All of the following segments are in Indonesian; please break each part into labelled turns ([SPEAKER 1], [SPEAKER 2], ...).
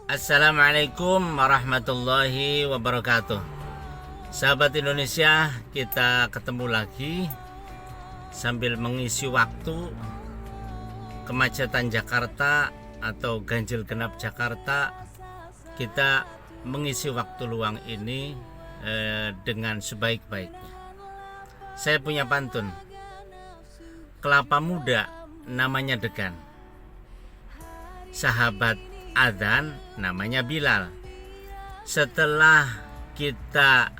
[SPEAKER 1] Assalamualaikum warahmatullahi wabarakatuh. Sahabat Indonesia, kita ketemu lagi sambil mengisi waktu kemacetan Jakarta atau ganjil genap Jakarta. Kita mengisi waktu luang ini dengan sebaik-baiknya. Saya punya pantun, kelapa muda namanya degan, sahabat adzan namanya Bilal. Setelah kita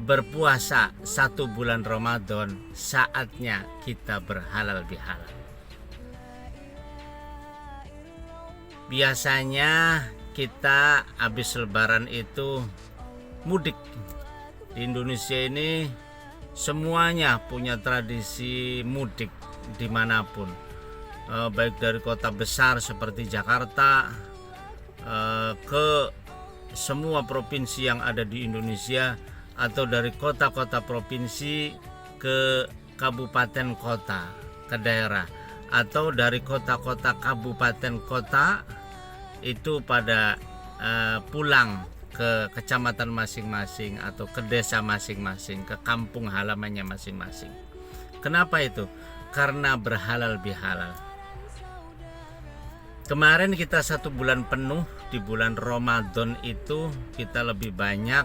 [SPEAKER 1] berpuasa 1 bulan Ramadan, saatnya kita berhalal bihalal. Biasanya kita habis lebaran itu mudik. Di Indonesia ini semuanya punya tradisi mudik dimanapun, baik dari kota besar seperti Jakarta ke semua provinsi yang ada di Indonesia, atau dari kota-kota provinsi ke kabupaten kota, ke daerah, atau dari kota-kota kabupaten kota itu pada pulang ke kecamatan masing-masing atau ke desa masing-masing, ke kampung halamannya masing-masing. Kenapa itu? Karena berhalal bihalal. Kemarin kita 1 bulan penuh di bulan Ramadan itu kita lebih banyak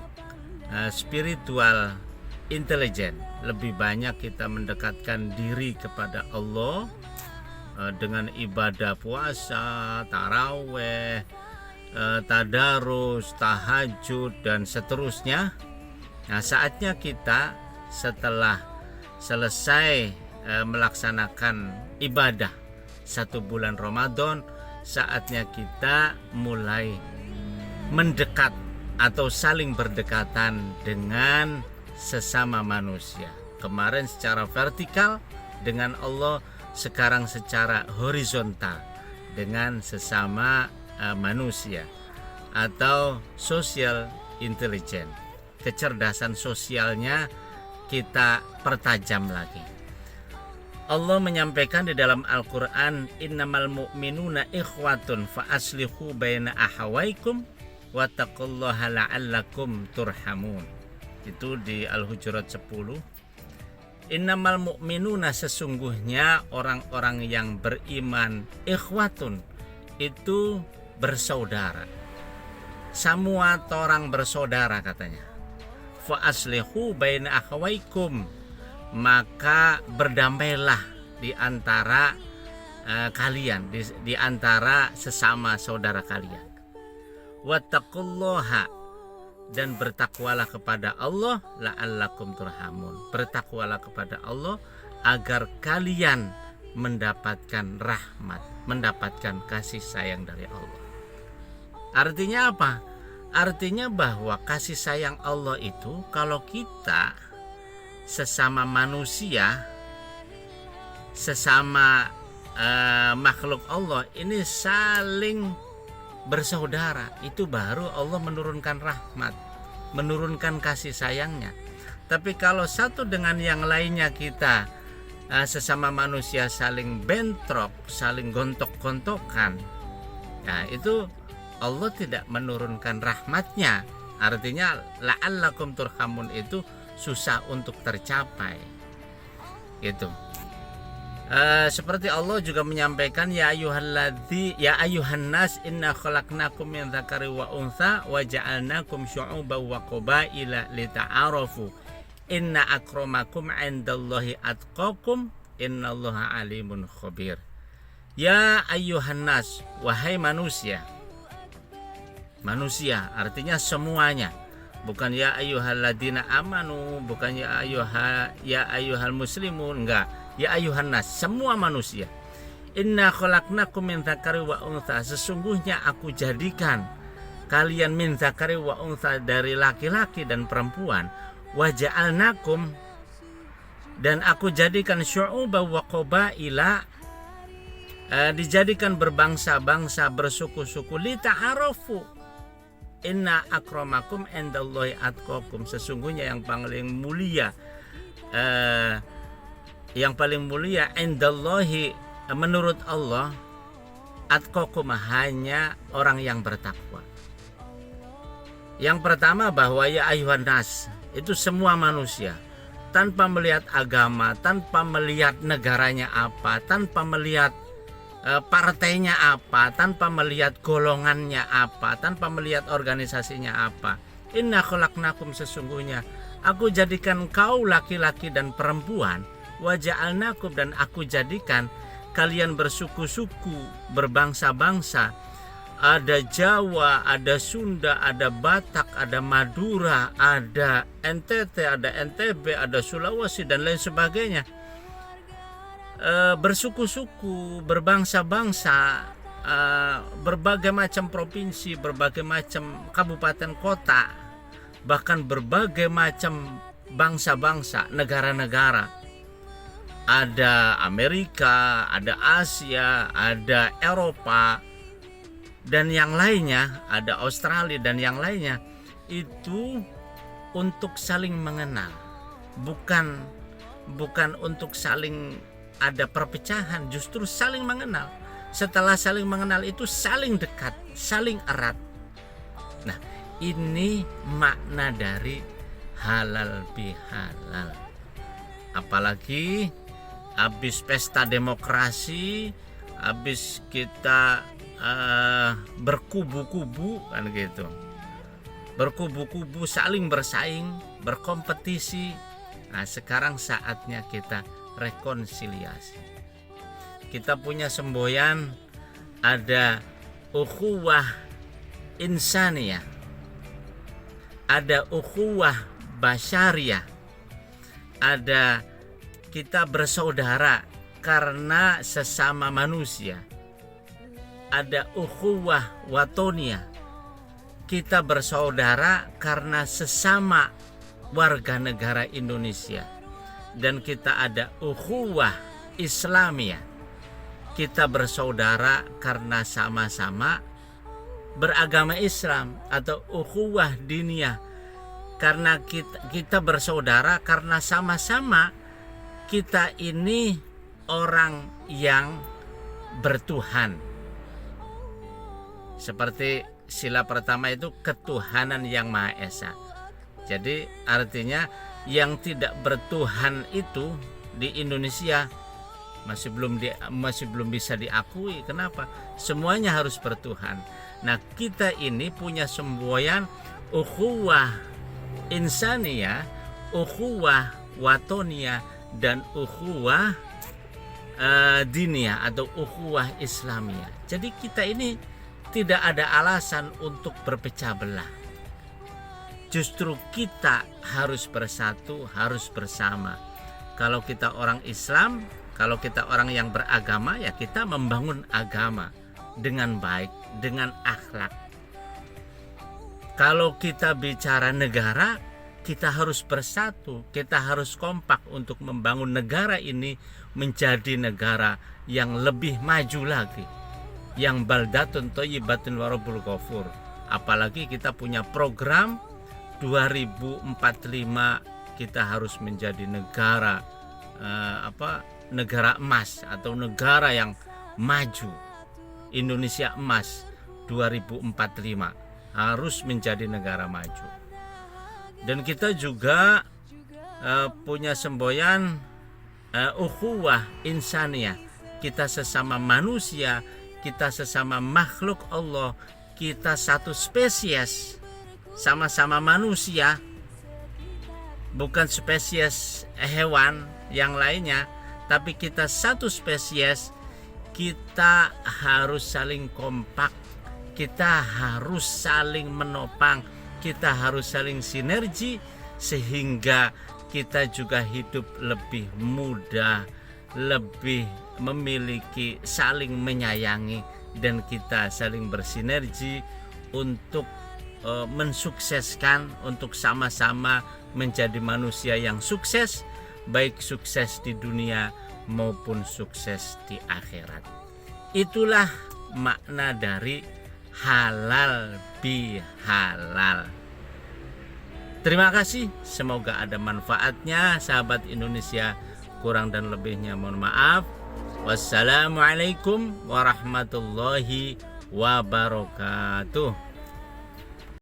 [SPEAKER 1] spiritual intelijen, lebih banyak kita mendekatkan diri kepada Allah dengan ibadah puasa, taraweh, tadarus, tahajud dan seterusnya. Nah, saatnya kita setelah selesai melaksanakan ibadah 1 bulan Ramadan, saatnya kita mulai mendekat atau saling berdekatan dengan sesama manusia. Kemarin secara vertikal dengan Allah, sekarang secara horizontal dengan sesama manusia atau social intelligence. Kecerdasan sosialnya kita pertajam lagi. Allah menyampaikan di dalam Al-Quran, innamal mu'minuna ikhwatun fa aslihu baina ahawaikum wattaqullaha la'allakum turhamun. Itu di Al-Hujurat 10. Innamal mu'minuna, sesungguhnya orang-orang yang beriman, ikhwatun, itu bersaudara. Semua orang bersaudara katanya. Fa aslihu baina ahawaikum, maka berdamailah di antara kalian, di antara sesama saudara kalian. Wattaqullaha, dan bertakwalah kepada Allah, la'allakum turhamun. Bertakwalah kepada Allah agar kalian mendapatkan rahmat, mendapatkan kasih sayang dari Allah. Artinya apa? Artinya bahwa kasih sayang Allah itu, kalau kita sesama manusia, sesama makhluk Allah ini saling bersaudara, itu baru Allah menurunkan rahmat, menurunkan kasih sayangnya. Tapi kalau satu dengan yang lainnya kita sesama manusia saling bentrok, saling gontok-gontokan, ya itu Allah tidak menurunkan rahmatnya. Artinya la'allakum turhamun itu susah untuk tercapai. Gitu. Seperti Allah juga menyampaikan, ya ayuhan nas inna khalaqnakum min dzakari wa untha wa ja'alnakum syu'uban wa qabaila lita'arafu inna akramakum 'indallahi atqakum innallaha alimun khabir. Ya ayuhan nas, wahai manusia. Manusia artinya semuanya. Bukan ya ayyuhalladzina amanu, bukan ya ayyuhal muslimun, enggak. Ya ayyuhan nas, semua manusia. Inna khalaqnakum min dzakari wa untha, sesungguhnya aku jadikan kalian min dzakari wa untha, dari laki-laki dan perempuan. Wa ja'alnakum, dan aku jadikan syu'uban wa qabaila, dijadikan berbangsa-bangsa, bersuku-suku, lita'arafu. Inna akramakum indallahi atqakum, sesungguhnya yang paling mulia indallahi, menurut Allah, atqakum, hanya orang yang bertakwa. Yang pertama bahwa ya ayuhan nas, itu semua manusia, tanpa melihat agama, tanpa melihat negaranya apa, tanpa melihat partainya apa, tanpa melihat golongannya apa, tanpa melihat organisasinya apa. Inna khalaqnakum, sesungguhnya aku jadikan kau laki-laki dan perempuan, wa ja'alnakum, dan aku jadikan kalian bersuku-suku, berbangsa-bangsa. Ada Jawa, ada Sunda, ada Batak, ada Madura, ada NTT, ada NTB, ada Sulawesi, dan lain sebagainya. Bersuku-suku, berbangsa-bangsa, berbagai macam provinsi, berbagai macam kabupaten kota, bahkan berbagai macam bangsa-bangsa, negara-negara. Ada Amerika, ada Asia, ada Eropa, dan yang lainnya, ada Australia dan yang lainnya. Itu untuk saling mengenal, bukan untuk saling ada perpecahan, justru saling mengenal. Setelah saling mengenal itu saling dekat, saling erat. Nah, ini makna dari halal bihalal. Apalagi habis pesta demokrasi, habis kita berkubu-kubu, kan gitu, berkubu-kubu, saling bersaing, berkompetisi. Nah, sekarang saatnya kita rekonsiliasi. Kita punya semboyan, ada ukhuwah insaniyah, ada ukhuwah basyariyah, ada kita bersaudara karena sesama manusia, ada ukhuwah watoniyah, kita bersaudara karena sesama warga negara Indonesia. Dan kita ada ukhuwah islamiyah, kita bersaudara karena sama-sama beragama Islam, atau ukhuwah diniyah, karena kita bersaudara karena sama-sama kita ini orang yang bertuhan. Seperti sila pertama itu ketuhanan yang Maha Esa. Jadi artinya yang tidak bertuhan itu di Indonesia masih belum bisa diakui. Kenapa? Semuanya harus bertuhan. Nah, kita ini punya semboyan ukhuwah insaniyah, ukhuwah watoniyah, dan ukhuwah diniyah atau ukhuwah islamiyah. Jadi kita ini tidak ada alasan untuk berpecah belah. Justru kita harus bersatu, harus bersama. Kalau kita orang Islam, kalau kita orang yang beragama, ya kita membangun agama dengan baik, dengan akhlak. Kalau kita bicara negara, kita harus bersatu, kita harus kompak untuk membangun negara ini menjadi negara yang lebih maju lagi, yang baldatun thayyibatun wa rabbul ghafur. Apalagi kita punya program 2045 kita harus menjadi negara negara emas atau negara yang maju. Indonesia emas 2045 harus menjadi negara maju. Dan kita juga punya semboyan ukhuwah insaniyah. Kita sesama manusia, kita sesama makhluk Allah, kita satu spesies, sama-sama manusia, bukan spesies hewan yang lainnya, tapi kita satu spesies. Kita harus saling kompak, kita harus saling menopang, kita harus saling sinergi, sehingga kita juga hidup lebih mudah, lebih memiliki saling menyayangi, dan kita saling bersinergi untuk mensukseskan, untuk sama-sama menjadi manusia yang sukses, baik sukses di dunia maupun sukses di akhirat. Itulah makna dari halal bihalal. Terima kasih, semoga ada manfaatnya sahabat Indonesia. Kurang dan lebihnya mohon maaf. Wassalamualaikum warahmatullahi wabarakatuh.